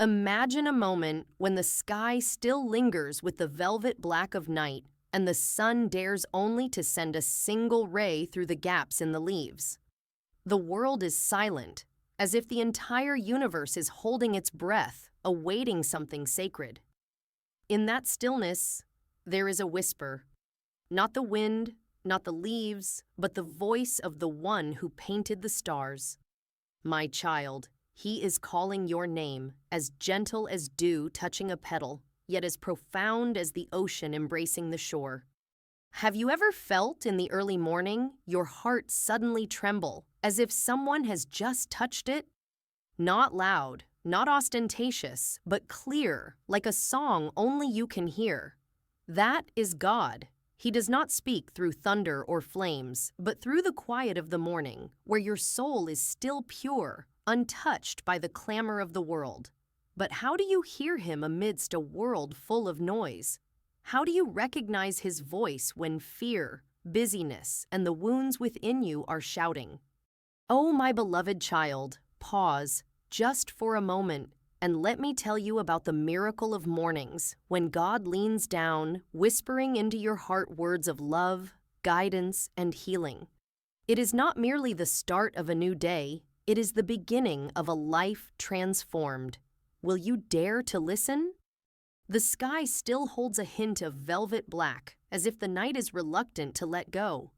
Imagine a moment when the sky still lingers with the velvet black of night and the sun dares only to send a single ray through the gaps in the leaves. The world is silent, as if the entire universe is holding its breath, awaiting something sacred. In that stillness, there is a whisper. Not the wind, not the leaves, but the voice of the one who painted the stars. My child, he is calling your name, as gentle as dew touching a petal, yet as profound as the ocean embracing the shore. Have you ever felt in the early morning your heart suddenly tremble, as if someone has just touched it? Not loud, not ostentatious, but clear, like a song only you can hear. That is God. He does not speak through thunder or flames, but through the quiet of the morning, where your soul is still pure, untouched by the clamor of the world. But how do you hear him amidst a world full of noise? How do you recognize his voice when fear, busyness, and the wounds within you are shouting? Oh, my beloved child, pause, just for a moment, and let me tell you about the miracle of mornings, when God leans down, whispering into your heart words of love, guidance, and healing. It is not merely the start of a new day, it is the beginning of a life transformed. Will you dare to listen? The sky still holds a hint of velvet black, as if the night is reluctant to let go.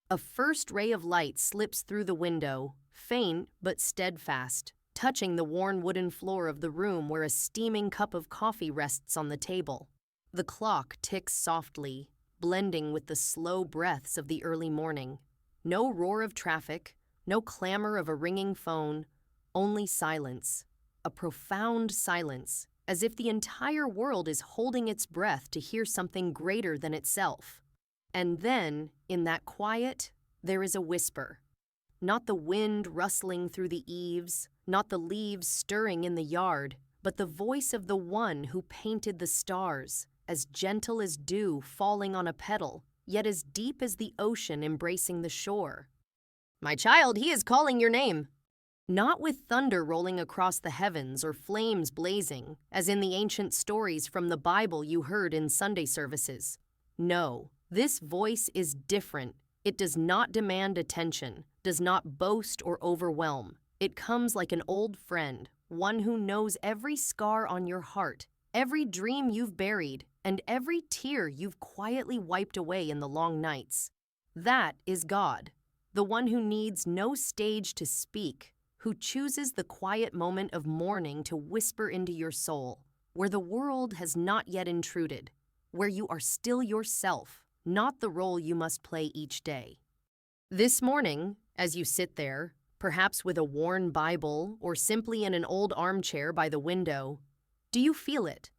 A first ray of light slips through the window, faint but steadfast, touching the worn wooden floor of the room where a steaming cup of coffee rests on the table. The clock ticks softly, blending with the slow breaths of the early morning. No roar of traffic, no clamor of a ringing phone, only silence. A profound silence, as if the entire world is holding its breath to hear something greater than itself. And then, in that quiet, there is a whisper. Not the wind rustling through the eaves, not the leaves stirring in the yard, but the voice of the one who painted the stars, as gentle as dew falling on a petal, yet as deep as the ocean embracing the shore. My child, he is calling your name. Not with thunder rolling across the heavens or flames blazing, as in the ancient stories from the Bible you heard in Sunday services. No, this voice is different. It does not demand attention, does not boast or overwhelm. It comes like an old friend, one who knows every scar on your heart, every dream you've buried, and every tear you've quietly wiped away in the long nights. That is God, the one who needs no stage to speak, who chooses the quiet moment of mourning to whisper into your soul, where the world has not yet intruded, where you are still yourself, not the role you must play each day. This morning, as you sit there, perhaps with a worn Bible or simply in an old armchair by the window, do you feel it?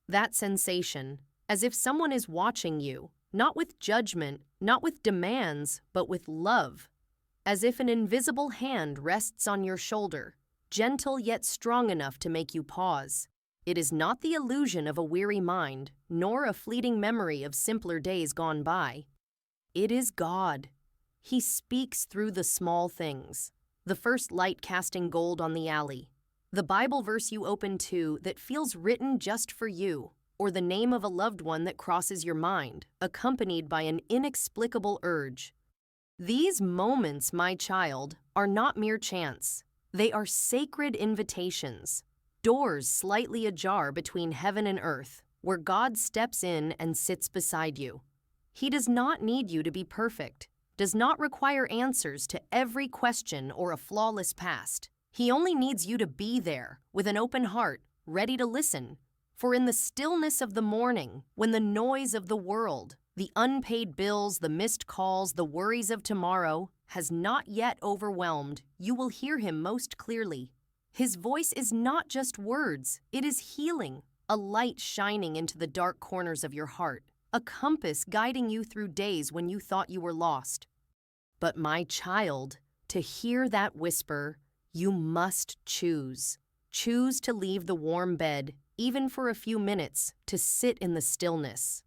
That sensation, as if someone is watching you, not with judgment, not with demands, but with love. As if an invisible hand rests on your shoulder, gentle yet strong enough to make you pause. It is not the illusion of a weary mind, nor a fleeting memory of simpler days gone by. It is God. He speaks through the small things. The first light casting gold on the alley. The Bible verse you open to that feels written just for you, or the name of a loved one that crosses your mind, accompanied by an inexplicable urge. These moments, my child, are not mere chance. They are sacred invitations, doors slightly ajar between heaven and earth, where God steps in and sits beside you. He does not need you to be perfect, does not require answers to every question or a flawless past. He only needs you to be there, with an open heart, ready to listen. For in the stillness of the morning, when the noise of the world, the unpaid bills, the missed calls, the worries of tomorrow has not yet overwhelmed, you will hear him most clearly. His voice is not just words, it is healing, a light shining into the dark corners of your heart, a compass guiding you through days when you thought you were lost. But my child, to hear that whisper, you must choose. Choose to leave the warm bed, even for a few minutes, to sit in the stillness.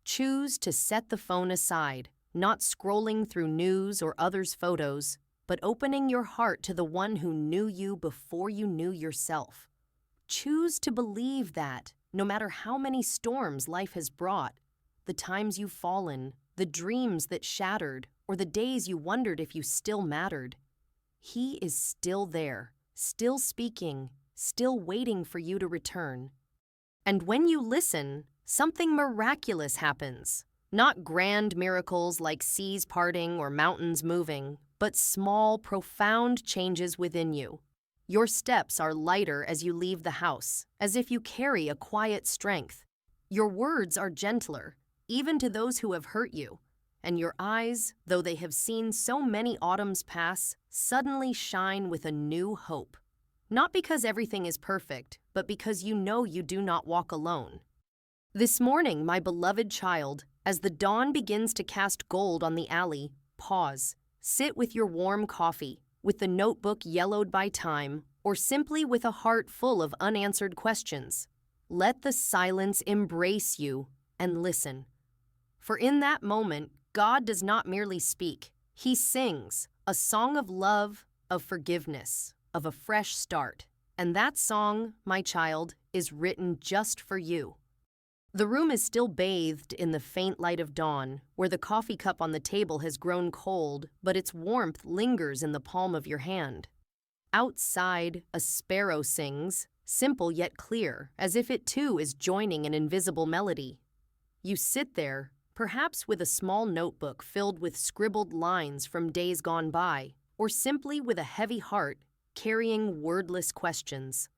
Choose to set the phone aside, not scrolling through news or others' photos, but opening your heart to the one who knew you before you knew yourself. Choose to believe that, no matter how many storms life has brought, the times you've fallen, the dreams that shattered, or the days you wondered if you still mattered, He is still there, still speaking, still waiting for you to return. And when you listen, something miraculous happens. Not grand miracles like seas parting or mountains moving, but small, profound changes within you. Your steps are lighter as you leave the house, as if you carry a quiet strength. Your words are gentler, even to those who have hurt you. And your eyes, though they have seen so many autumns pass, suddenly shine with a new hope. Not because everything is perfect, but because you know you do not walk alone. This morning, my beloved child, as the dawn begins to cast gold on the alley, pause. Sit with your warm coffee, with the notebook yellowed by time, or simply with a heart full of unanswered questions. Let the silence embrace you and listen. For in that moment, God does not merely speak. He sings a song of love, of forgiveness, of a fresh start. And that song, my child, is written just for you. The room is still bathed in the faint light of dawn, where the coffee cup on the table has grown cold, but its warmth lingers in the palm of your hand. Outside, a sparrow sings, simple yet clear, as if it too is joining an invisible melody. You sit there, perhaps with a small notebook filled with scribbled lines from days gone by, or simply with a heavy heart, carrying wordless questions.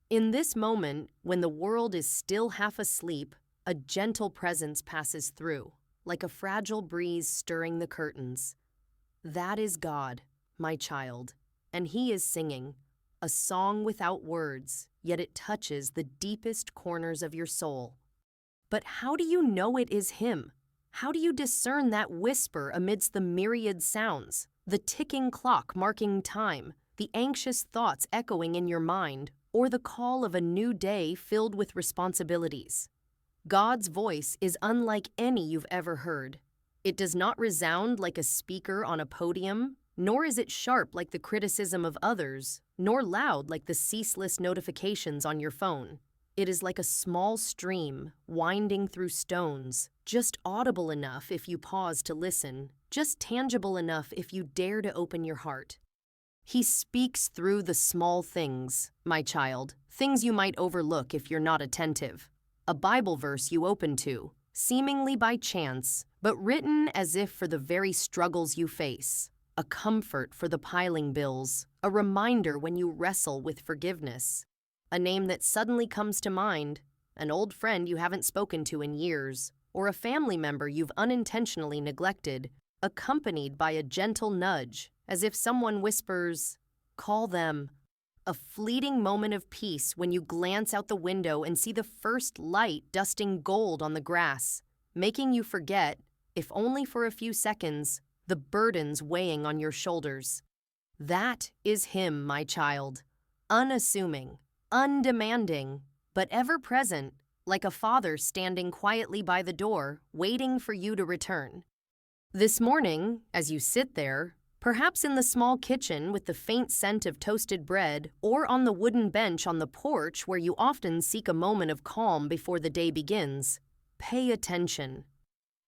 In this moment, when the world is still half asleep, a gentle presence passes through, like a fragile breeze stirring the curtains. That is God, my child, and He is singing, a song without words, yet it touches the deepest corners of your soul. But how do you know it is Him? How do you discern that whisper amidst the myriad sounds, the ticking clock marking time, the anxious thoughts echoing in your mind, or the call of a new day filled with responsibilities? God's voice is unlike any you've ever heard. It does not resound like a speaker on a podium, nor is it sharp like the criticism of others, nor loud like the ceaseless notifications on your phone. It is like a small stream winding through stones, just audible enough if you pause to listen, just tangible enough if you dare to open your heart. He speaks through the small things, my child, things you might overlook if you're not attentive. A Bible verse you open to, seemingly by chance, but written as if for the very struggles you face. A comfort for the piling bills, a reminder when you wrestle with forgiveness. A name that suddenly comes to mind, an old friend you haven't spoken to in years, or a family member you've unintentionally neglected, accompanied by a gentle nudge, as if someone whispers, "Call them." A fleeting moment of peace when you glance out the window and see the first light dusting gold on the grass, making you forget, if only for a few seconds, the burdens weighing on your shoulders. That is Him, my child, unassuming, undemanding, but ever present, like a father standing quietly by the door, waiting for you to return. This morning, as you sit there, perhaps in the small kitchen with the faint scent of toasted bread, or on the wooden bench on the porch where you often seek a moment of calm before the day begins, pay attention.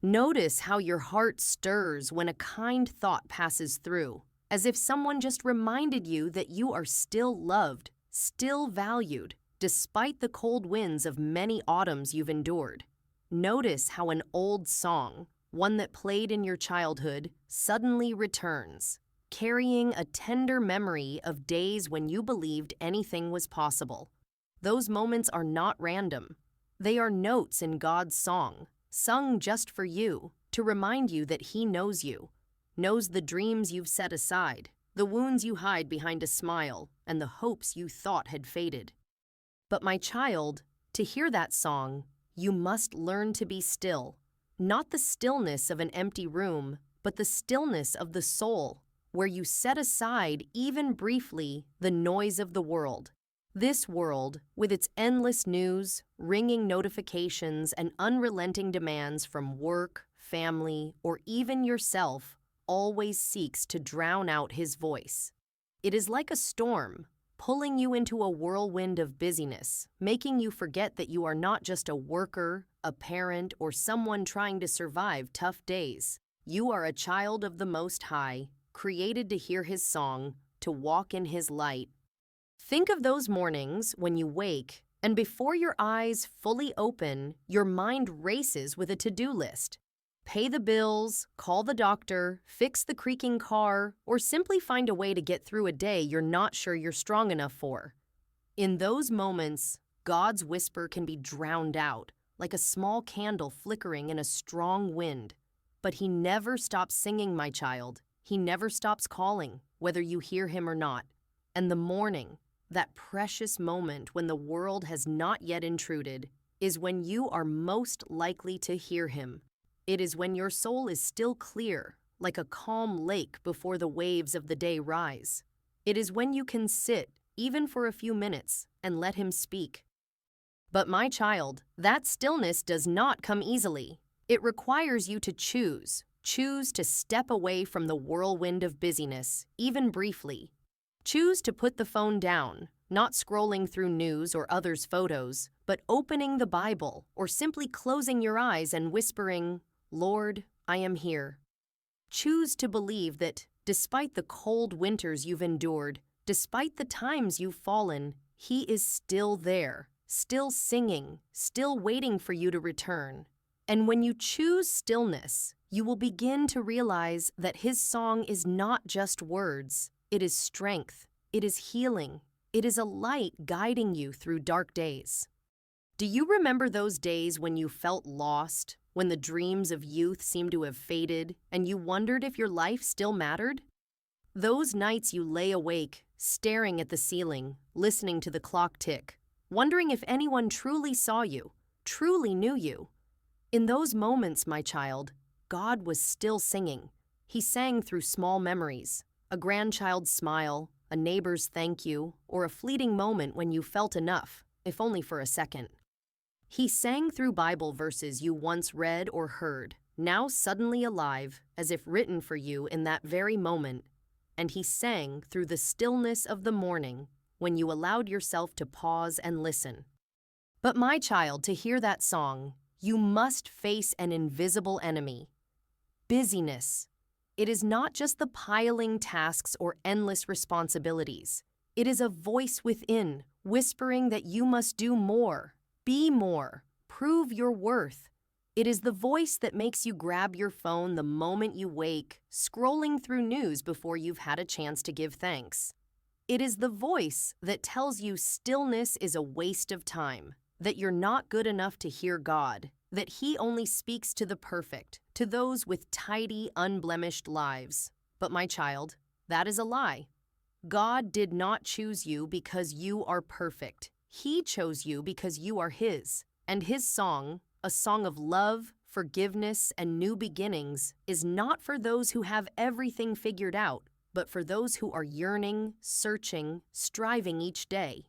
Notice how your heart stirs when a kind thought passes through, as if someone just reminded you that you are still loved, still valued, despite the cold winds of many autumns you've endured. Notice how an old song, one that played in your childhood, suddenly returns, carrying a tender memory of days when you believed anything was possible. Those moments are not random. They are notes in God's song, sung just for you, to remind you that He knows you, knows the dreams you've set aside, the wounds you hide behind a smile, and the hopes you thought had faded. But my child, to hear that song, you must learn to be still. Not the stillness of an empty room, but the stillness of the soul, where you set aside, even briefly, the noise of the world. This world, with its endless news, ringing notifications, and unrelenting demands from work, family, or even yourself, always seeks to drown out His voice. It is like a storm, pulling you into a whirlwind of busyness, making you forget that you are not just a worker, a parent, or someone trying to survive tough days. You are a child of the Most High, created to hear His song, to walk in His light. Think of those mornings when you wake, and before your eyes fully open, your mind races with a to-do list. Pay the bills, call the doctor, fix the creaking car, or simply find a way to get through a day you're not sure you're strong enough for. In those moments, God's whisper can be drowned out, like a small candle flickering in a strong wind. But He never stops singing, my child. He never stops calling, whether you hear Him or not. And the morning, that precious moment when the world has not yet intruded, is when you are most likely to hear Him. It is when your soul is still clear, like a calm lake before the waves of the day rise. It is when you can sit, even for a few minutes, and let Him speak. But my child, that stillness does not come easily. It requires you to choose to step away from the whirlwind of busyness, even briefly. Choose to put the phone down, not scrolling through news or others' photos, but opening the Bible or simply closing your eyes and whispering, "Lord, I am here." Choose to believe that, despite the cold winters you've endured, despite the times you've fallen, He is still there, still singing, still waiting for you to return. And when you choose stillness, you will begin to realize that His song is not just words. It is strength. It is healing. It is a light guiding you through dark days. Do you remember those days when you felt lost, when the dreams of youth seemed to have faded, and you wondered if your life still mattered? Those nights you lay awake, staring at the ceiling, listening to the clock tick, wondering if anyone truly saw you, truly knew you. In those moments, my child, God was still singing. He sang through small memories, a grandchild's smile, a neighbor's thank you, or a fleeting moment when you felt enough, if only for a second. He sang through Bible verses you once read or heard, now suddenly alive, as if written for you in that very moment. And He sang through the stillness of the morning, when you allowed yourself to pause and listen. But my child, to hear that song, you must face an invisible enemy: busyness. It is not just the piling tasks or endless responsibilities. It is a voice within, whispering that you must do more, be more, prove your worth. It is the voice that makes you grab your phone the moment you wake, scrolling through news before you've had a chance to give thanks. It is the voice that tells you stillness is a waste of time, that you're not good enough to hear God, that He only speaks to the perfect, to those with tidy, unblemished lives. But my child, that is a lie. God did not choose you because you are perfect. He chose you because you are His. And His song, a song of love, forgiveness, and new beginnings, is not for those who have everything figured out, but for those who are yearning, searching, striving each day.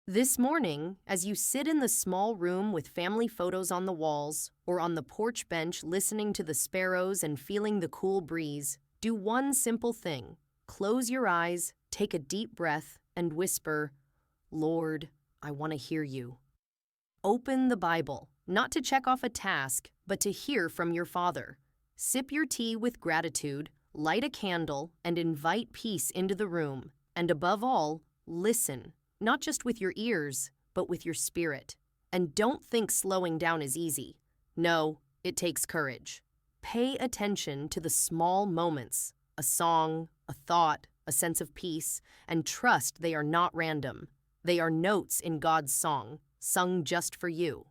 This morning, as you sit in the small room with family photos on the walls, or on the porch bench listening to the sparrows and feeling the cool breeze, do one simple thing. Close your eyes, take a deep breath, and whisper, "Lord, I want to hear you." Open the Bible, not to check off a task, but to hear from your Father. Sip your tea with gratitude, light a candle, and invite peace into the room. And above all, listen. Not just with your ears, but with your spirit. And don't think slowing down is easy. No, it takes courage. Pay attention to the small moments, a song, a thought, a sense of peace, and trust they are not random. They are notes in God's song, sung just for you.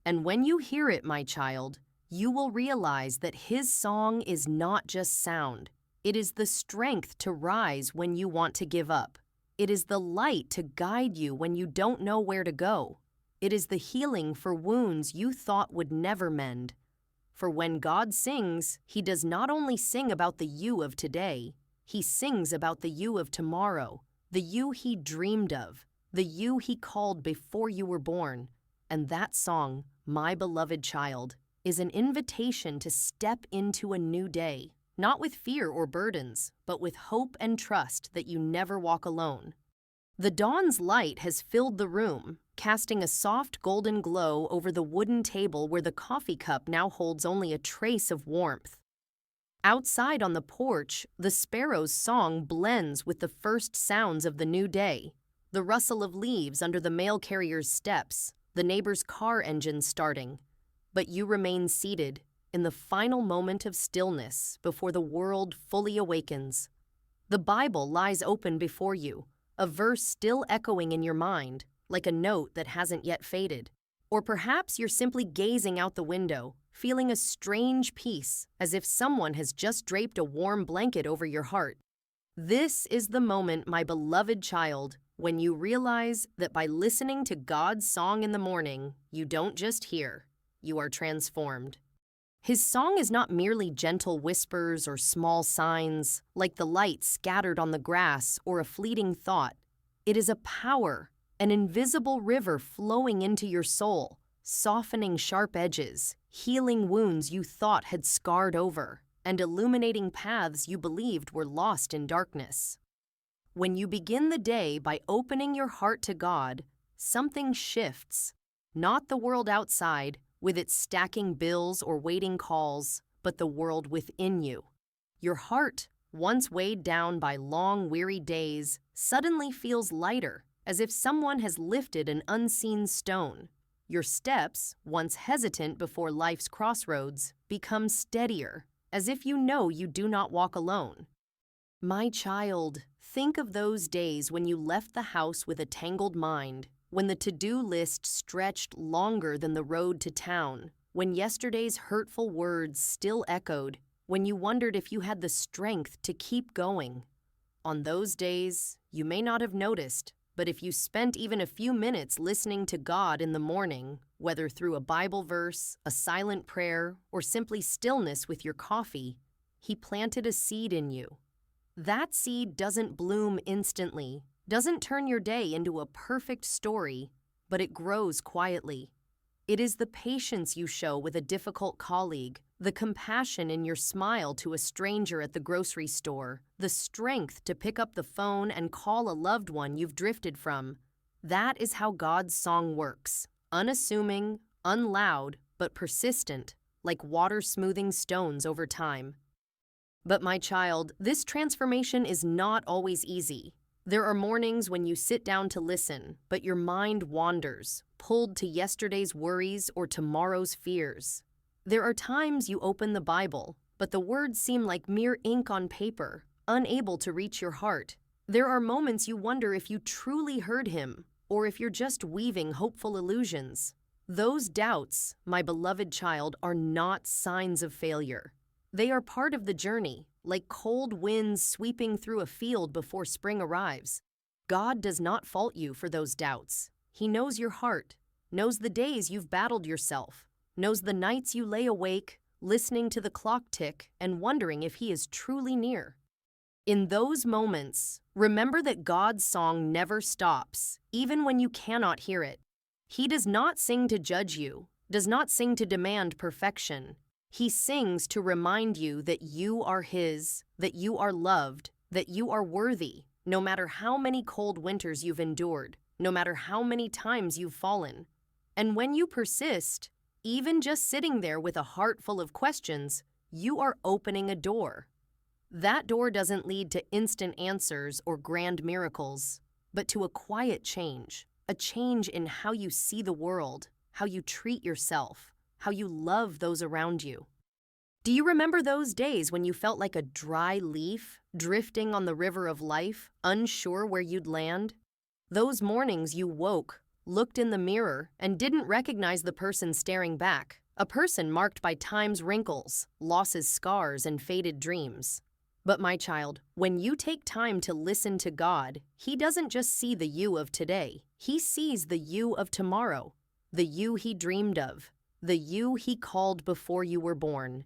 And when you hear it, my child, you will realize that His song is not just sound. It is the strength to rise when you want to give up. It is the light to guide you when you don't know where to go. It is the healing for wounds you thought would never mend. For when God sings, He does not only sing about the you of today, He sings about the you of tomorrow, the you He dreamed of, the you He called before you were born. And that song, my beloved child, is an invitation to step into a new day. Not with fear or burdens, but with hope and trust that you never walk alone. The dawn's light has filled the room, casting a soft golden glow over the wooden table where the coffee cup now holds only a trace of warmth. Outside on the porch, the sparrow's song blends with the first sounds of the new day. The rustle of leaves under the mail carrier's steps, the neighbor's car engine starting. But you remain seated in the final moment of stillness before the world fully awakens. The Bible lies open before you, a verse still echoing in your mind, like a note that hasn't yet faded. Or perhaps you're simply gazing out the window, feeling a strange peace, as if someone has just draped a warm blanket over your heart. This is the moment, my beloved child, when you realize that by listening to God's song in the morning, you don't just hear, you are transformed. His song is not merely gentle whispers or small signs, like the light scattered on the grass or a fleeting thought. It is a power, an invisible river flowing into your soul, softening sharp edges, healing wounds you thought had scarred over, and illuminating paths you believed were lost in darkness. When you begin the day by opening your heart to God, something shifts. Not the world outside, with its stacking bills or waiting calls, but the world within you. Your heart, once weighed down by long, weary days, suddenly feels lighter, as if someone has lifted an unseen stone. Your steps, once hesitant before life's crossroads, become steadier, as if you know you do not walk alone. My child, think of those days when you left the house with a tangled mind, when the to-do list stretched longer than the road to town, when yesterday's hurtful words still echoed, when you wondered if you had the strength to keep going. On those days, you may not have noticed, but if you spent even a few minutes listening to God in the morning, whether through a Bible verse, a silent prayer, or simply stillness with your coffee, He planted a seed in you. That seed doesn't bloom instantly, doesn't turn your day into a perfect story, but it grows quietly. It is the patience you show with a difficult colleague, the compassion in your smile to a stranger at the grocery store, the strength to pick up the phone and call a loved one you've drifted from. That is how God's song works, unassuming, unloud, but persistent, like water smoothing stones over time. But my child, this transformation is not always easy. There are mornings when you sit down to listen, but your mind wanders, pulled to yesterday's worries or tomorrow's fears. There are times you open the Bible, but the words seem like mere ink on paper, unable to reach your heart. There are moments you wonder if you truly heard Him, or if you're just weaving hopeful illusions. Those doubts, my beloved child, are not signs of failure. They are part of the journey, like cold winds sweeping through a field before spring arrives. God does not fault you for those doubts. He knows your heart, knows the days you've battled yourself, knows the nights you lay awake, listening to the clock tick and wondering if He is truly near. In those moments, remember that God's song never stops, even when you cannot hear it. He does not sing to judge you, does not sing to demand perfection. He sings to remind you that you are His, that you are loved, that you are worthy, no matter how many cold winters you've endured, no matter how many times you've fallen. And when you persist, even just sitting there with a heart full of questions, you are opening a door. That door doesn't lead to instant answers or grand miracles, but to a quiet change, a change in how you see the world, how you treat yourself, how you love those around you. Do you remember those days when you felt like a dry leaf, drifting on the river of life, unsure where you'd land? Those mornings you woke, looked in the mirror, and didn't recognize the person staring back, a person marked by time's wrinkles, loss's scars, and faded dreams. But my child, when you take time to listen to God, He doesn't just see the you of today. He sees the you of tomorrow, the you He dreamed of, the you He called before you were born.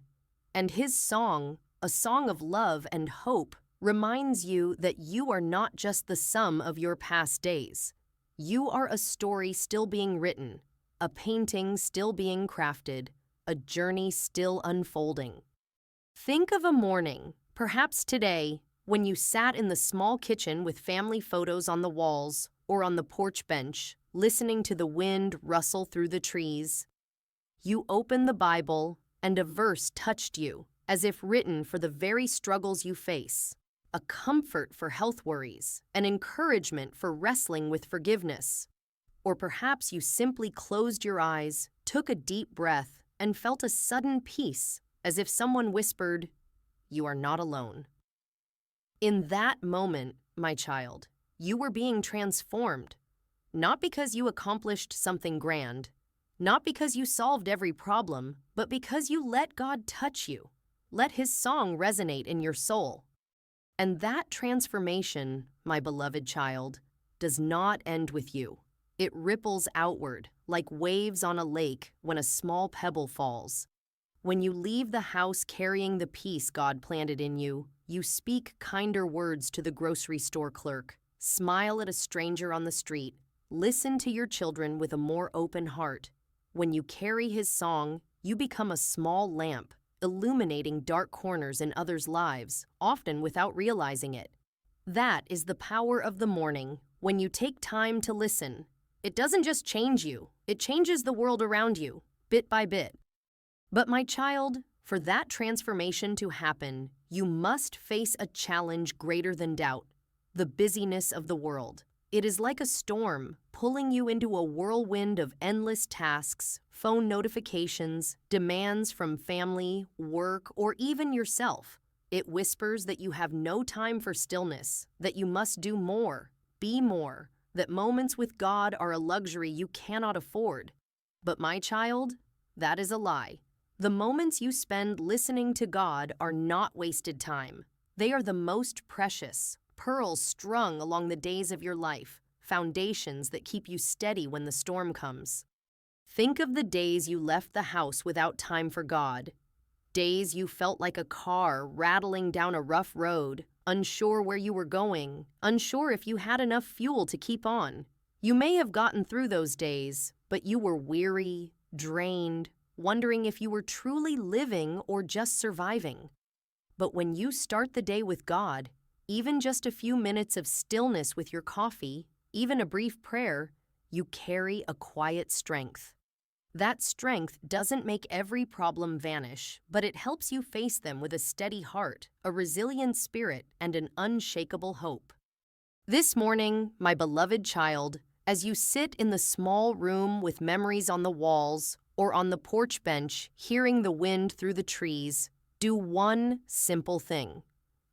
And His song, a song of love and hope, reminds you that you are not just the sum of your past days. You are a story still being written, a painting still being crafted, a journey still unfolding. Think of a morning, perhaps today, when you sat in the small kitchen with family photos on the walls or on the porch bench, listening to the wind rustle through the trees. You opened the Bible, and a verse touched you, as if written for the very struggles you face. A comfort for health worries, an encouragement for wrestling with forgiveness. Or perhaps you simply closed your eyes, took a deep breath, and felt a sudden peace, as if someone whispered, "You are not alone." In that moment, my child, you were being transformed. Not because you accomplished something grand, not because you solved every problem, but because you let God touch you, let His song resonate in your soul. And that transformation, my beloved child, does not end with you. It ripples outward, like waves on a lake when a small pebble falls. When you leave the house carrying the peace God planted in you, you speak kinder words to the grocery store clerk, smile at a stranger on the street, listen to your children with a more open heart. When you carry His song, you become a small lamp, illuminating dark corners in others' lives, often without realizing it. That is the power of the morning, when you take time to listen. It doesn't just change you, it changes the world around you, bit by bit. But my child, for that transformation to happen, you must face a challenge greater than doubt: the busyness of the world. It is like a storm, pulling you into a whirlwind of endless tasks, phone notifications, demands from family, work, or even yourself. It whispers that you have no time for stillness, that you must do more, be more, that moments with God are a luxury you cannot afford. But my child, that is a lie. The moments you spend listening to God are not wasted time. They are the most precious, pearls strung along the days of your life, foundations that keep you steady when the storm comes. Think of the days you left the house without time for God. Days you felt like a car rattling down a rough road, unsure where you were going, unsure if you had enough fuel to keep on. You may have gotten through those days, but you were weary, drained, wondering if you were truly living or just surviving. But when you start the day with God, even just a few minutes of stillness with your coffee, even a brief prayer, you carry a quiet strength. That strength doesn't make every problem vanish, but it helps you face them with a steady heart, a resilient spirit, and an unshakable hope. This morning, my beloved child, as you sit in the small room with memories on the walls, or on the porch bench, hearing the wind through the trees, do one simple thing.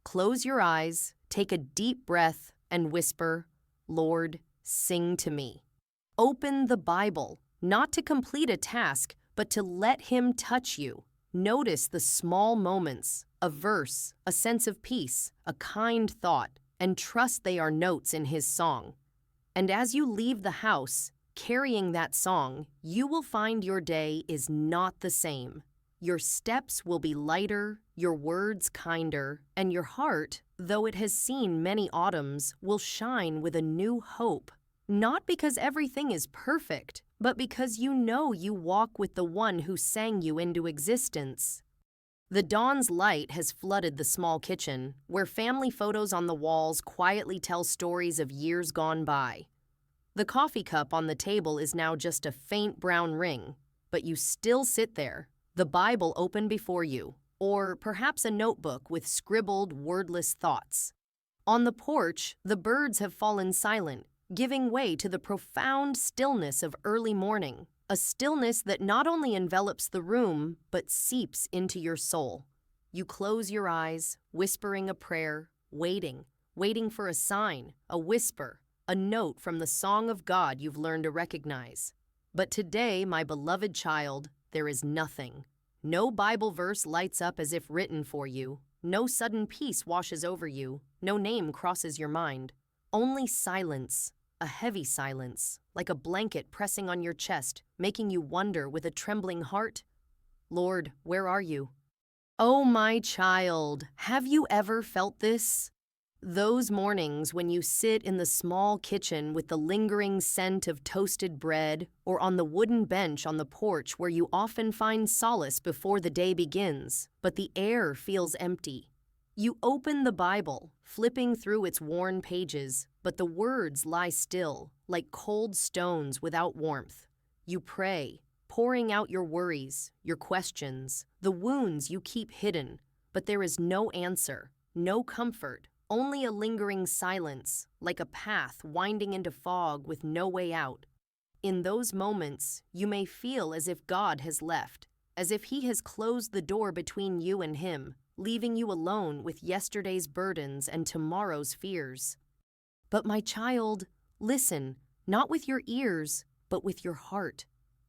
Close your eyes, take a deep breath, and whisper, "Lord, sing to me." Open the Bible, not to complete a task, but to let Him touch you. Notice the small moments, a verse, a sense of peace, a kind thought, and trust they are notes in His song. And as you leave the house, carrying that song, you will find your day is not the same. Your steps will be lighter, your words kinder, and your heart, though it has seen many autumns, will shine with a new hope. Not because everything is perfect, but because you know you walk with the one who sang you into existence. The dawn's light has flooded the small kitchen, where family photos on the walls quietly tell stories of years gone by. The coffee cup on the table is now just a faint brown ring, but you still sit there, the Bible open before you, or perhaps a notebook with scribbled, wordless thoughts. On the porch, the birds have fallen silent, giving way to the profound stillness of early morning, a stillness that not only envelops the room, but seeps into your soul. You close your eyes, whispering a prayer, waiting for a sign, a whisper, a note from the song of God you've learned to recognize. But today, my beloved child, there is nothing. No Bible verse lights up as if written for you. No sudden peace washes over you. No name crosses your mind. Only silence, a heavy silence, like a blanket pressing on your chest, making you wonder with a trembling heart, "Lord, where are you?" Oh, my child, have you ever felt this? Those mornings when you sit in the small kitchen with the lingering scent of toasted bread, or on the wooden bench on the porch where you often find solace before the day begins, but the air feels empty. You open the Bible, flipping through its worn pages, but the words lie still, like cold stones without warmth. You pray, pouring out your worries, your questions, the wounds you keep hidden, but there is no answer, no comfort, only a lingering silence, like a path winding into fog with no way out. In those moments, you may feel as if God has left, as if He has closed the door between you and Him, leaving you alone with yesterday's burdens and tomorrow's fears. But my child, listen, not with your ears, but with your heart.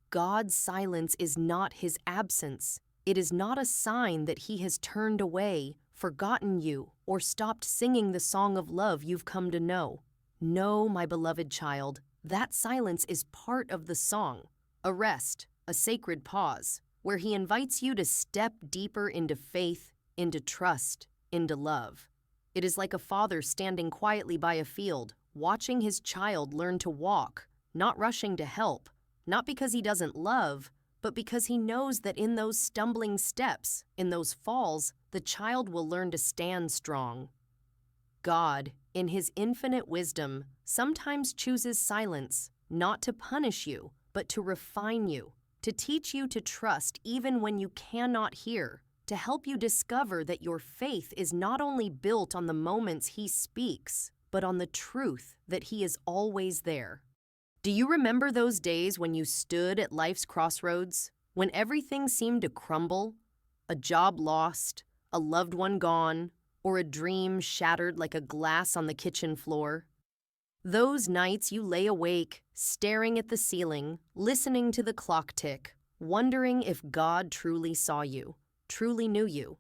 God's silence is not His absence. It is not a sign that He has turned away, forgotten you, or stopped singing the song of love you've come to know. No, my beloved child, that silence is part of the song, a rest, a sacred pause, where He invites you to step deeper into faith, into trust, into love. It is like a father standing quietly by a field, watching his child learn to walk, not rushing to help, not because he doesn't love, but because he knows that in those stumbling steps, in those falls, the child will learn to stand strong. God, in His infinite wisdom, sometimes chooses silence, not to punish you, but to refine you, to teach you to trust even when you cannot hear, to help you discover that your faith is not only built on the moments He speaks, but on the truth that He is always there. Do you remember those days when you stood at life's crossroads, when everything seemed to crumble? A job lost, a loved one gone, or a dream shattered like a glass on the kitchen floor? Those nights you lay awake, staring at the ceiling, listening to the clock tick, wondering if God truly saw you, truly knew you.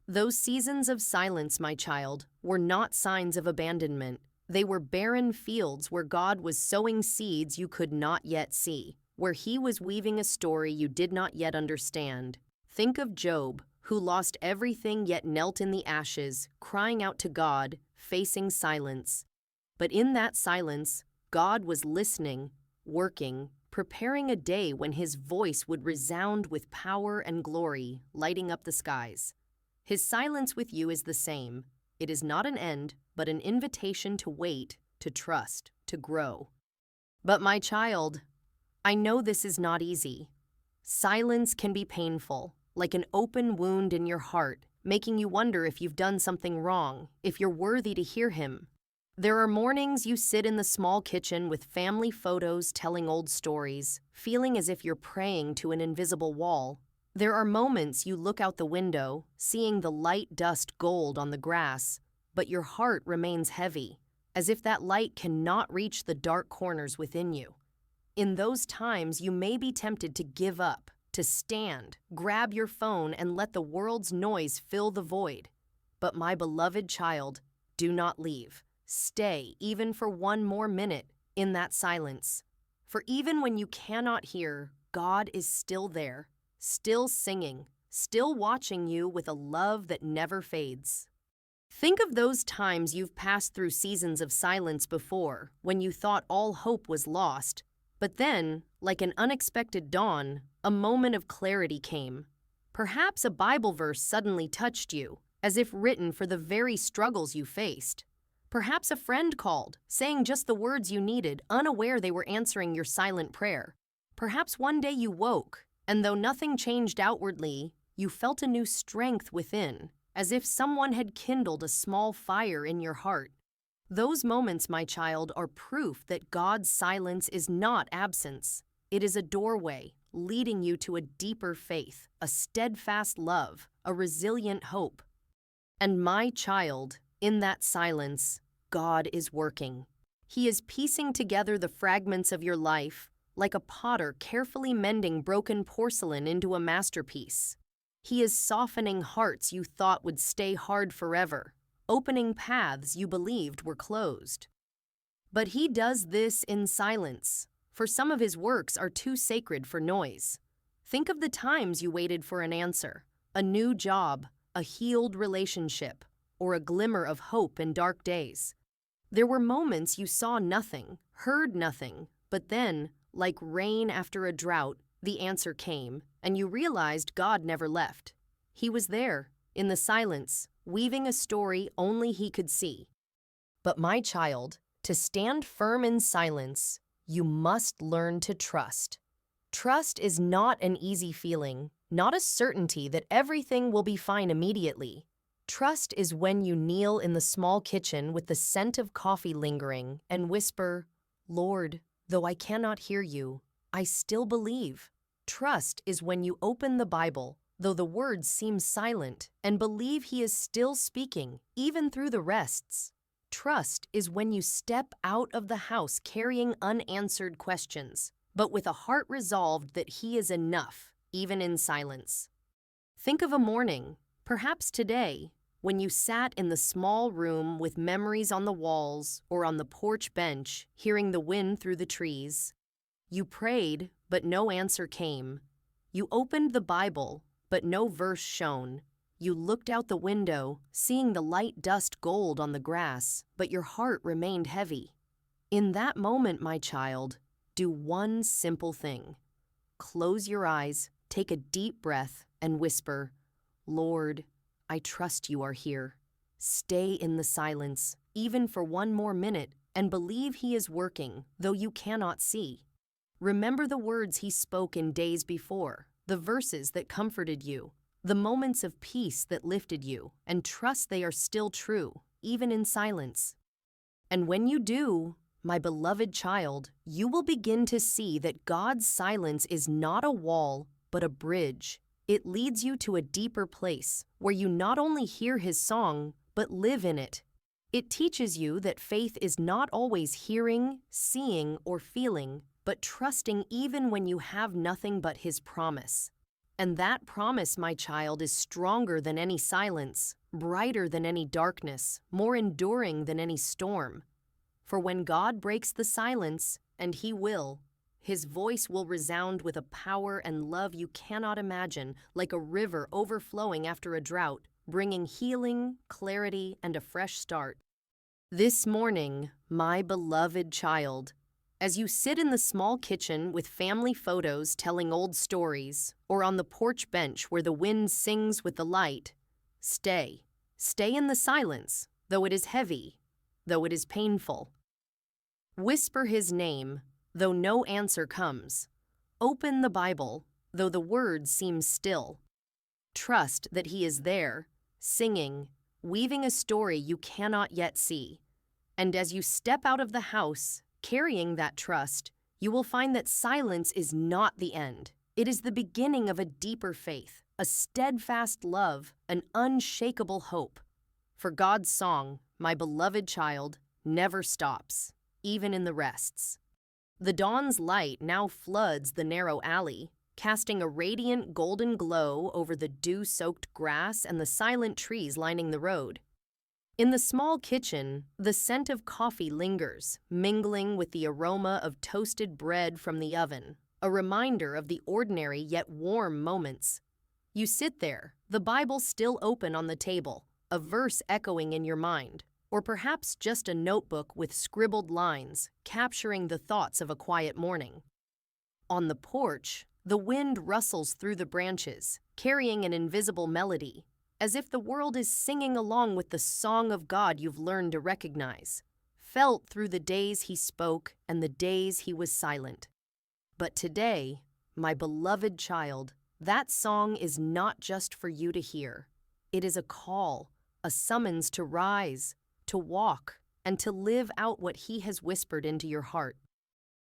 Those seasons of silence, my child, were not signs of abandonment. They were barren fields where God was sowing seeds you could not yet see, where He was weaving a story you did not yet understand. Think of Job, who lost everything yet knelt in the ashes, crying out to God, facing silence. But in that silence, God was listening, working, preparing a day when His voice would resound with power and glory, lighting up the skies. His silence with you is the same. It is not an end, but an invitation to wait, to trust, to grow. But my child, I know this is not easy. Silence can be painful, like an open wound in your heart, making you wonder if you've done something wrong, if you're worthy to hear Him. There are mornings you sit in the small kitchen with family photos telling old stories, feeling as if you're praying to an invisible wall. There are moments you look out the window, seeing the light dust gold on the grass, but your heart remains heavy, as if that light cannot reach the dark corners within you. In those times, you may be tempted to give up, to stand, grab your phone, and let the world's noise fill the void. But my beloved child, do not leave. Stay, even for one more minute, in that silence. For even when you cannot hear, God is still there, still singing, still watching you with a love that never fades. Think of those times you've passed through seasons of silence before, when you thought all hope was lost. But then, like an unexpected dawn, a moment of clarity came. Perhaps a Bible verse suddenly touched you, as if written for the very struggles you faced. Perhaps a friend called, saying just the words you needed, unaware they were answering your silent prayer. Perhaps one day you woke, and though nothing changed outwardly, you felt a new strength within, as if someone had kindled a small fire in your heart. Those moments, my child, are proof that God's silence is not absence. It is a doorway, leading you to a deeper faith, a steadfast love, a resilient hope. And my child, in that silence, God is working. He is piecing together the fragments of your life, like a potter carefully mending broken porcelain into a masterpiece. He is softening hearts you thought would stay hard forever, opening paths you believed were closed. But He does this in silence, for some of His works are too sacred for noise. Think of the times you waited for an answer, a new job, a healed relationship, or a glimmer of hope in dark days. There were moments you saw nothing, heard nothing, but then, like rain after a drought, the answer came, and you realized God never left. He was there, in the silence, weaving a story only he could see. But my child, to stand firm in silence, you must learn to trust. Trust is not an easy feeling, not a certainty that everything will be fine immediately. Trust is when you kneel in the small kitchen with the scent of coffee lingering and whisper, "Lord, though I cannot hear you, I still believe." Trust is when you open the Bible, though the words seem silent, and believe He is still speaking, even through the rests. Trust is when you step out of the house carrying unanswered questions, but with a heart resolved that He is enough, even in silence. Think of a morning, perhaps today, when you sat in the small room with memories on the walls or on the porch bench, hearing the wind through the trees. You prayed, but no answer came. You opened the Bible, but no verse shone. You looked out the window, seeing the light dust gold on the grass, but your heart remained heavy. In that moment, my child, do one simple thing. Close your eyes, take a deep breath, and whisper, "Lord, I trust you are here." Stay in the silence, even for one more minute, and believe He is working, though you cannot see. Remember the words He spoke in days before, the verses that comforted you, the moments of peace that lifted you, and trust they are still true, even in silence. And when you do, my beloved child, you will begin to see that God's silence is not a wall, but a bridge. It leads you to a deeper place, where you not only hear His song, but live in it. It teaches you that faith is not always hearing, seeing, or feeling, but trusting even when you have nothing but His promise. And that promise, my child, is stronger than any silence, brighter than any darkness, more enduring than any storm. For when God breaks the silence, and He will, His voice will resound with a power and love you cannot imagine, like a river overflowing after a drought, bringing healing, clarity, and a fresh start. This morning, my beloved child, as you sit in the small kitchen with family photos telling old stories, or on the porch bench where the wind sings with the light, stay. Stay in the silence, though it is heavy, though it is painful. Whisper His name, though no answer comes. Open the Bible, though the words seem still. Trust that He is there, singing, weaving a story you cannot yet see. And as you step out of the house, carrying that trust, you will find that silence is not the end. It is the beginning of a deeper faith, a steadfast love, an unshakable hope. For God's song, my beloved child, never stops, even in the rests. The dawn's light now floods the narrow alley, casting a radiant golden glow over the dew-soaked grass and the silent trees lining the road. In the small kitchen, the scent of coffee lingers, mingling with the aroma of toasted bread from the oven, a reminder of the ordinary yet warm moments. You sit there, the Bible still open on the table, a verse echoing in your mind, or perhaps just a notebook with scribbled lines, capturing the thoughts of a quiet morning. On the porch, the wind rustles through the branches, carrying an invisible melody, as if the world is singing along with the song of God you've learned to recognize, felt through the days He spoke and the days He was silent. But today, my beloved child, that song is not just for you to hear. It is a call, a summons to rise, to walk, and to live out what He has whispered into your heart.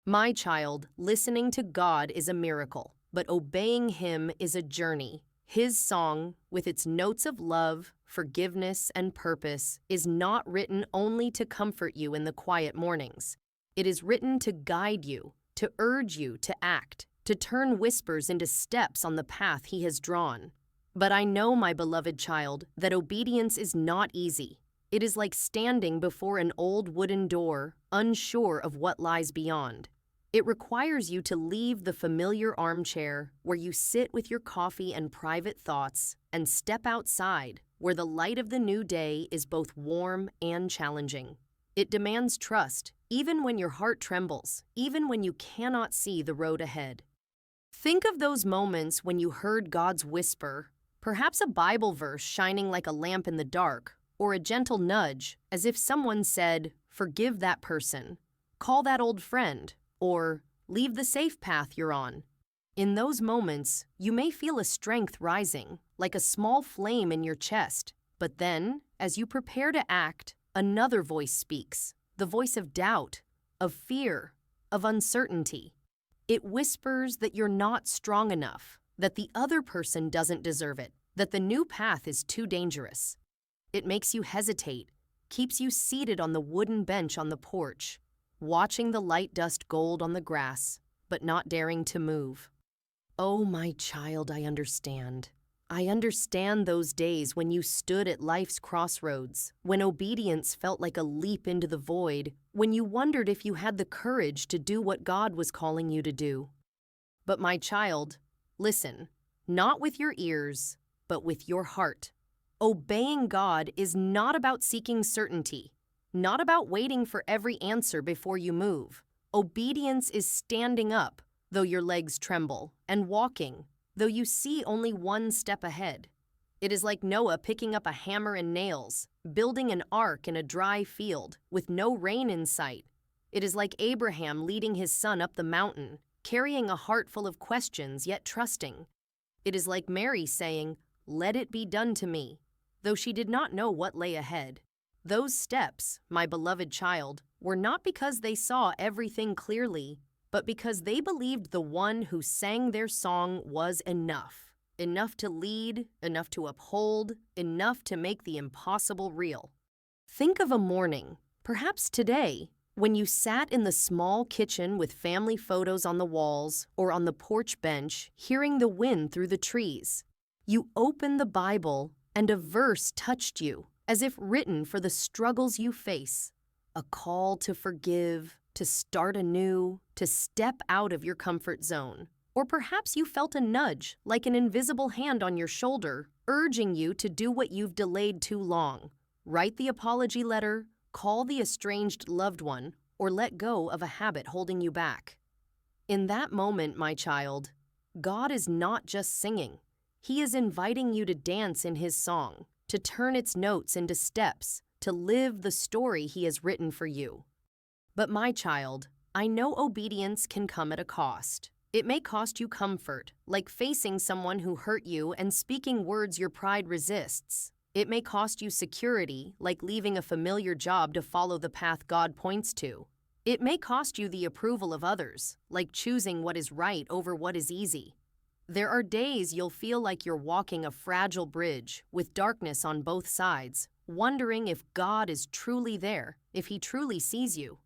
My child, listening to God is a miracle, but obeying Him is a journey. His song, with its notes of love, forgiveness, and purpose, is not written only to comfort you in the quiet mornings. It is written to guide you, to urge you to act, to turn whispers into steps on the path He has drawn. But I know, my beloved child, that obedience is not easy. It is like standing before an old wooden door, unsure of what lies beyond. It requires you to leave the familiar armchair where you sit with your coffee and private thoughts and step outside where the light of the new day is both warm and challenging. It demands trust, even when your heart trembles, even when you cannot see the road ahead. Think of those moments when you heard God's whisper, Perhaps a Bible verse shining like a lamp in the dark, or a gentle nudge, as if someone said, "Forgive that person," "Call that old friend," or "Leave the safe path you're on." In those moments, you may feel a strength rising, like a small flame in your chest. But then, as you prepare to act, another voice speaks, the voice of doubt, of fear, of uncertainty. It whispers that you're not strong enough, that the other person doesn't deserve it, that the new path is too dangerous. It makes you hesitate, keeps you seated on the wooden bench on the porch, watching the light dust gold on the grass, but not daring to move. Oh, my child, I understand. I understand those days when you stood at life's crossroads, when obedience felt like a leap into the void, when you wondered if you had the courage to do what God was calling you to do. But my child, listen, not with your ears, but with your heart. Obeying God is not about seeking certainty, not about waiting for every answer before you move. Obedience is standing up, though your legs tremble, and walking, though you see only one step ahead. It is like Noah picking up a hammer and nails, building an ark in a dry field, with no rain in sight. It is like Abraham leading his son up the mountain, carrying a heart full of questions, yet trusting. It is like Mary saying, "Let it be done to me," though she did not know what lay ahead. Those steps, my beloved child, were not because they saw everything clearly, but because they believed the one who sang their song was enough. Enough to lead, enough to uphold, enough to make the impossible real. Think of a morning, perhaps today, when you sat in the small kitchen with family photos on the walls or on the porch bench, hearing the wind through the trees. You opened the Bible and a verse touched you, as if written for the struggles you face. A call to forgive, to start anew, to step out of your comfort zone. Or perhaps you felt a nudge, like an invisible hand on your shoulder, urging you to do what you've delayed too long. Write the apology letter, call the estranged loved one, or let go of a habit holding you back. In that moment, my child, God is not just singing. He is inviting you to dance in His song, to turn its notes into steps, to live the story He has written for you. But my child, I know obedience can come at a cost. It may cost you comfort, like facing someone who hurt you and speaking words your pride resists. It may cost you security, like leaving a familiar job to follow the path God points to. It may cost you the approval of others, like choosing what is right over what is easy. There are days you'll feel like you're walking a fragile bridge with darkness on both sides, wondering if God is truly there, if He truly sees you.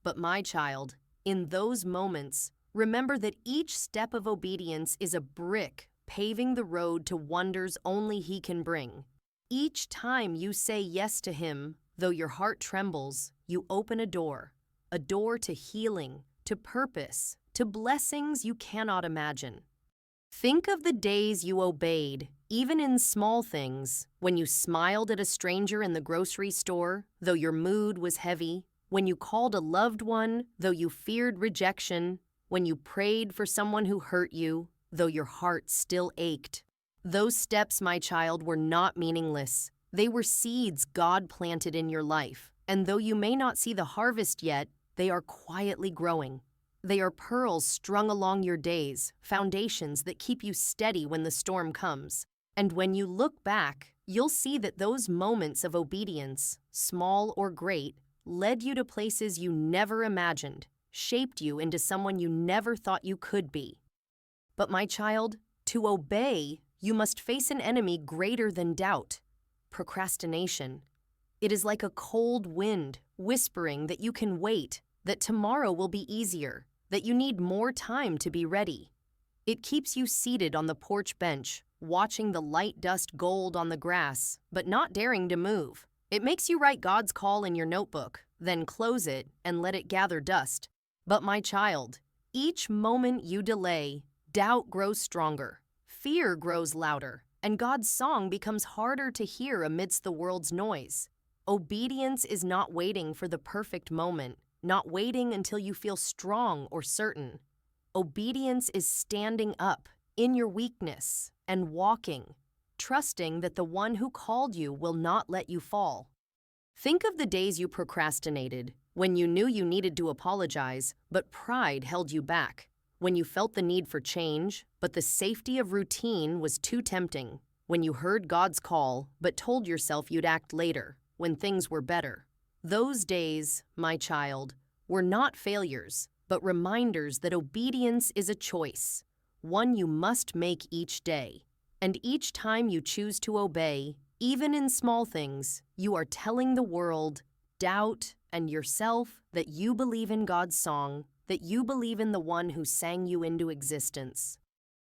But my child, in those moments, remember that each step of obedience is a brick paving the road to wonders only He can bring. Each time you say yes to Him, though your heart trembles, you open a door to healing, to purpose, to blessings you cannot imagine. Think of the days you obeyed, even in small things, when you smiled at a stranger in the grocery store, though your mood was heavy, when you called a loved one, though you feared rejection, when you prayed for someone who hurt you, though your heart still ached. Those steps, my child, were not meaningless. They were seeds God planted in your life, and though you may not see the harvest yet, they are quietly growing. They are pearls strung along your days, foundations that keep you steady when the storm comes. And when you look back, you'll see that those moments of obedience, small or great, led you to places you never imagined, shaped you into someone you never thought you could be. But my child, to obey, you must face an enemy greater than doubt: procrastination. It is like a cold wind whispering that you can wait, that tomorrow will be easier, that you need more time to be ready. It keeps you seated on the porch bench, watching the light dust gold on the grass, but not daring to move. It makes you write God's call in your notebook, then close it and let it gather dust. But my child, each moment you delay, doubt grows stronger, fear grows louder, and God's song becomes harder to hear amidst the world's noise. Obedience is not waiting for the perfect moment, not waiting until you feel strong or certain. Obedience is standing up in your weakness and walking, trusting that the one who called you will not let you fall. Think of the days you procrastinated, when you knew you needed to apologize, but pride held you back. When you felt the need for change, but the safety of routine was too tempting. When you heard God's call, but told yourself you'd act later, when things were better. Those days, my child, were not failures, but reminders that obedience is a choice, one you must make each day. And each time you choose to obey, even in small things, you are telling the world, doubt, and yourself that you believe in God's song, that you believe in the one who sang you into existence.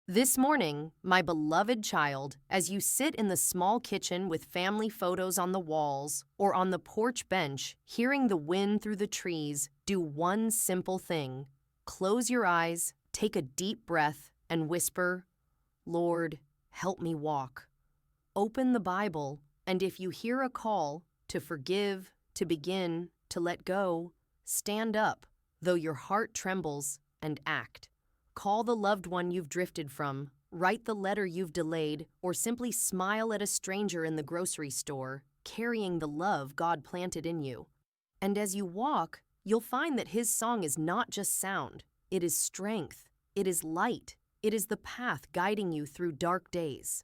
This morning, my beloved child, as you sit in the small kitchen with family photos on the walls or on the porch bench, hearing the wind through the trees, do one simple thing. Close your eyes, take a deep breath, and whisper, "Lord, help me walk." Open the Bible, and if you hear a call to forgive, to begin, to let go, stand up, though your heart trembles, and act. Call the loved one you've drifted from, write the letter you've delayed, or simply smile at a stranger in the grocery store, carrying the love God planted in you. And as you walk, you'll find that His song is not just sound, it is strength, it is light, it is the path guiding you through dark days.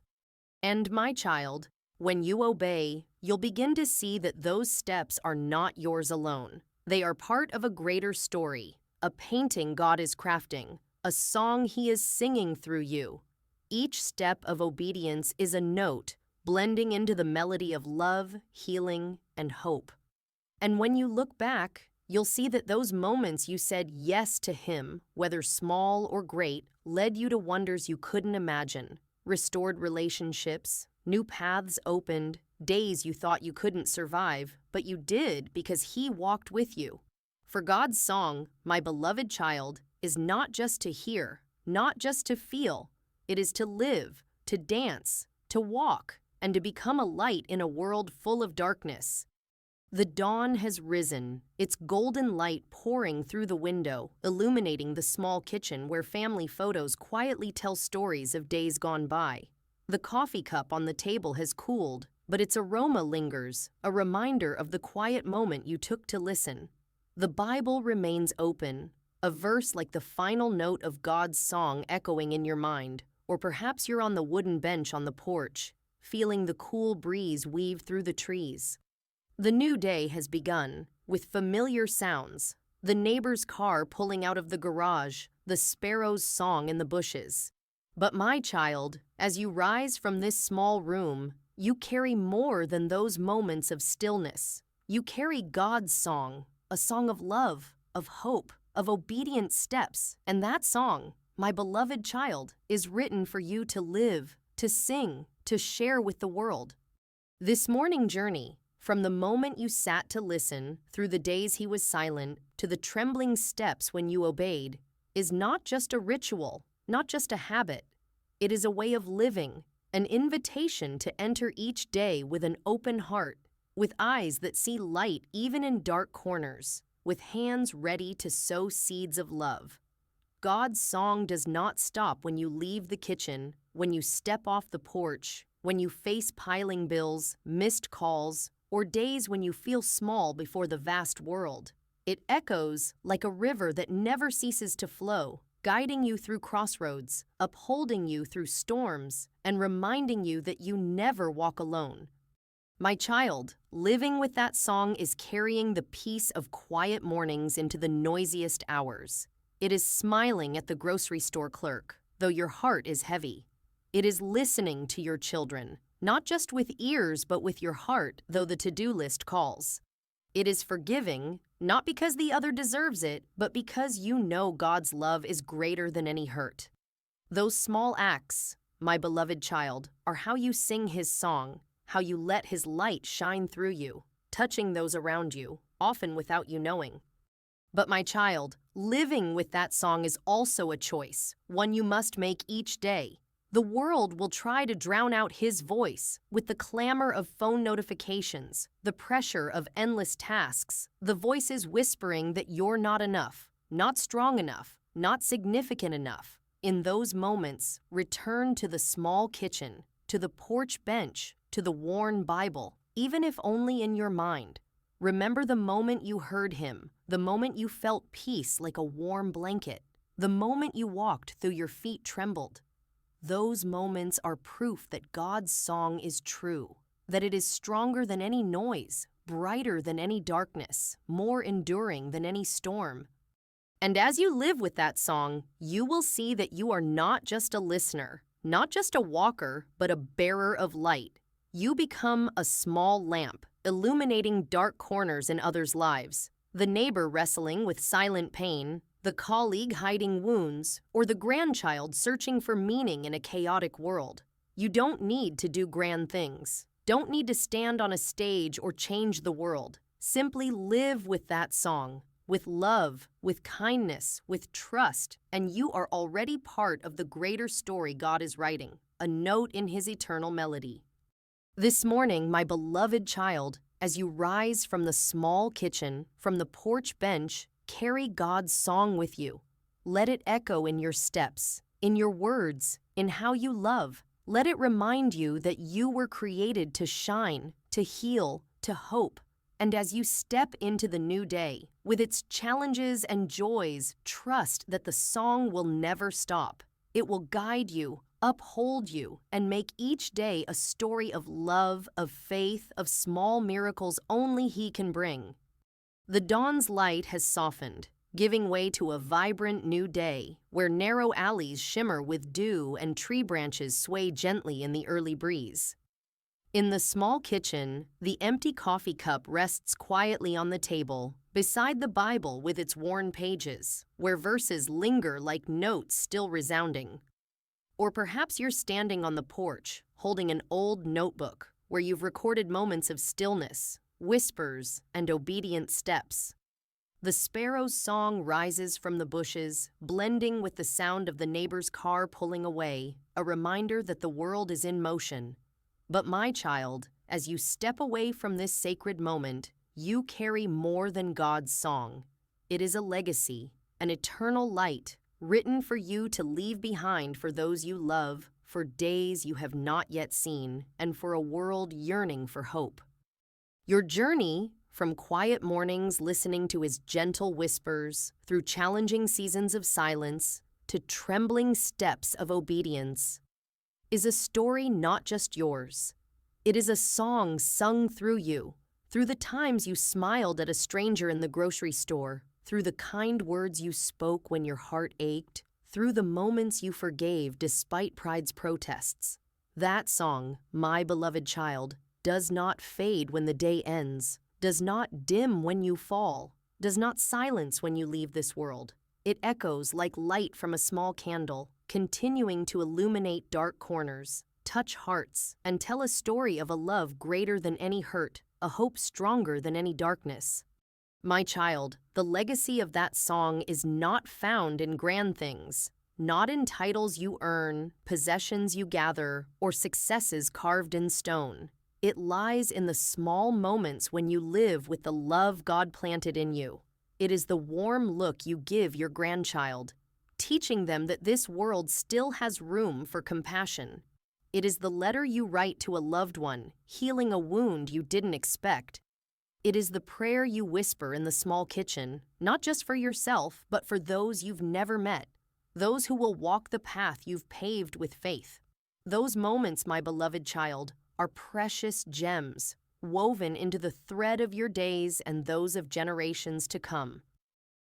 And my child, when you obey, you'll begin to see that those steps are not yours alone. They are part of a greater story, a painting God is crafting, a song He is singing through you. Each step of obedience is a note, blending into the melody of love, healing, and hope. And when you look back, you'll see that those moments you said yes to Him, whether small or great, led you to wonders you couldn't imagine. Restored relationships, new paths opened, days you thought you couldn't survive, but you did because He walked with you. For God's song, my beloved child, is not just to hear, not just to feel. It is to live, to dance, to walk, and to become a light in a world full of darkness. The dawn has risen, its golden light pouring through the window, illuminating the small kitchen where family photos quietly tell stories of days gone by. The coffee cup on the table has cooled, but its aroma lingers, a reminder of the quiet moment you took to listen. The Bible remains open, a verse like the final note of God's song echoing in your mind, or perhaps you're on the wooden bench on the porch, feeling the cool breeze weave through the trees. The new day has begun, with familiar sounds, the neighbor's car pulling out of the garage, the sparrow's song in the bushes. But my child, as you rise from this small room, you carry more than those moments of stillness. You carry God's song, a song of love, of hope, of obedient steps, and that song, my beloved child, is written for you to live, to sing, to share with the world. This morning journey, from the moment you sat to listen, through the days He was silent, to the trembling steps when you obeyed, is not just a ritual, not just a habit. It is a way of living, an invitation to enter each day with an open heart, with eyes that see light even in dark corners, with hands ready to sow seeds of love. God's song does not stop when you leave the kitchen, when you step off the porch, when you face piling bills, missed calls, or days when you feel small before the vast world. It echoes like a river that never ceases to flow, guiding you through crossroads, upholding you through storms, and reminding you that you never walk alone. My child, living with that song is carrying the peace of quiet mornings into the noisiest hours. It is smiling at the grocery store clerk, though your heart is heavy. It is listening to your children, not just with ears but with your heart, though the to-do list calls. It is forgiving, not because the other deserves it, but because you know God's love is greater than any hurt. Those small acts, my beloved child, are how you sing His song, how you let His light shine through you, touching those around you, often without you knowing. But my child, living with that song is also a choice, one you must make each day. The world will try to drown out His voice with the clamor of phone notifications, the pressure of endless tasks, the voices whispering that you're not enough, not strong enough, not significant enough. In those moments, return to the small kitchen, to the porch bench, to the worn Bible, even if only in your mind. Remember the moment you heard him, the moment you felt peace like a warm blanket, the moment you walked though your feet trembled. Those moments are proof that God's song is true, that it is stronger than any noise, brighter than any darkness, more enduring than any storm. And as you live with that song, you will see that you are not just a listener, not just a walker, but a bearer of light. You become a small lamp, illuminating dark corners in others' lives. The neighbor wrestling with silent pain, the colleague hiding wounds, or the grandchild searching for meaning in a chaotic world. You don't need to do grand things. Don't need to stand on a stage or change the world. Simply live with that song, with love, with kindness, with trust, and you are already part of the greater story God is writing, a note in his eternal melody. This morning, my beloved child, as you rise from the small kitchen, from the porch bench, carry God's song with you. Let it echo in your steps, in your words, in how you love. Let it remind you that you were created to shine, to heal, to hope. And as you step into the new day, with its challenges and joys, trust that the song will never stop. It will guide you, uphold you, and make each day a story of love, of faith, of small miracles only He can bring. The dawn's light has softened, giving way to a vibrant new day, where narrow alleys shimmer with dew and tree branches sway gently in the early breeze. In the small kitchen, the empty coffee cup rests quietly on the table, beside the Bible with its worn pages, where verses linger like notes still resounding. Or perhaps you're standing on the porch, holding an old notebook, where you've recorded moments of stillness, whispers, and obedient steps. The sparrow's song rises from the bushes, blending with the sound of the neighbor's car pulling away, a reminder that the world is in motion. But my child, as you step away from this sacred moment, you carry more than God's song. It is a legacy, an eternal light, written for you to leave behind for those you love, for days you have not yet seen, and for a world yearning for hope. Your journey, from quiet mornings listening to His gentle whispers, through challenging seasons of silence, to trembling steps of obedience, is a story not just yours. It is a song sung through you, through the times you smiled at a stranger in the grocery store, through the kind words you spoke when your heart ached, through the moments you forgave despite pride's protests. That song, my beloved child, does not fade when the day ends, does not dim when you fall, does not silence when you leave this world. It echoes like light from a small candle, continuing to illuminate dark corners, touch hearts, and tell a story of a love greater than any hurt, a hope stronger than any darkness. My child, the legacy of that song is not found in grand things, not in titles you earn, possessions you gather, or successes carved in stone. It lies in the small moments when you live with the love God planted in you. It is the warm look you give your grandchild, teaching them that this world still has room for compassion. It is the letter you write to a loved one, healing a wound you didn't expect. It is the prayer you whisper in the small kitchen, not just for yourself, but for those you've never met, those who will walk the path you've paved with faith. Those moments, my beloved child, are precious gems, woven into the thread of your days and those of generations to come.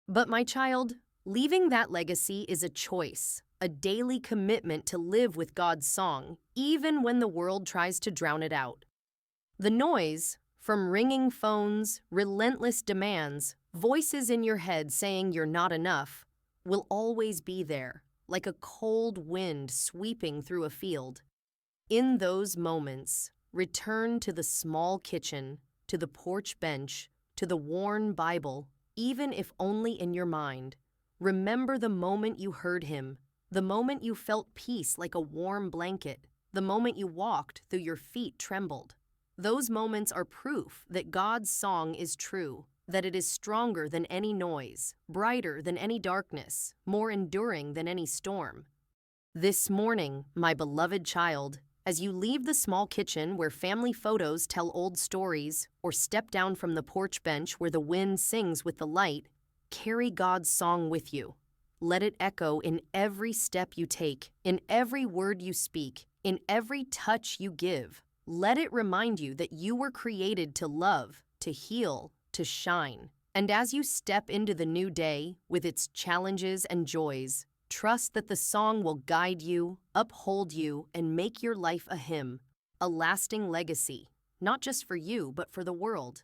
But my child, leaving that legacy is a choice, a daily commitment to live with God's song, even when the world tries to drown it out. The noise, from ringing phones, relentless demands, voices in your head saying you're not enough, will always be there, like a cold wind sweeping through a field. In those moments, return to the small kitchen, to the porch bench, to the worn Bible, even if only in your mind. Remember the moment you heard Him, the moment you felt peace like a warm blanket, the moment you walked though your feet trembled. Those moments are proof that God's song is true, that it is stronger than any noise, brighter than any darkness, more enduring than any storm. This morning, my beloved child, As you leave the small kitchen where family photos tell old stories, or step down from the porch bench where the wind sings with the light, carry God's song with you. Let it echo in every step you take, in every word you speak, in every touch you give. Let it remind you that you were created to love, to heal, to shine. And as you step into the new day, with its challenges and joys, trust that the song will guide you, uphold you, and make your life a hymn, a lasting legacy, not just for you, but for the world.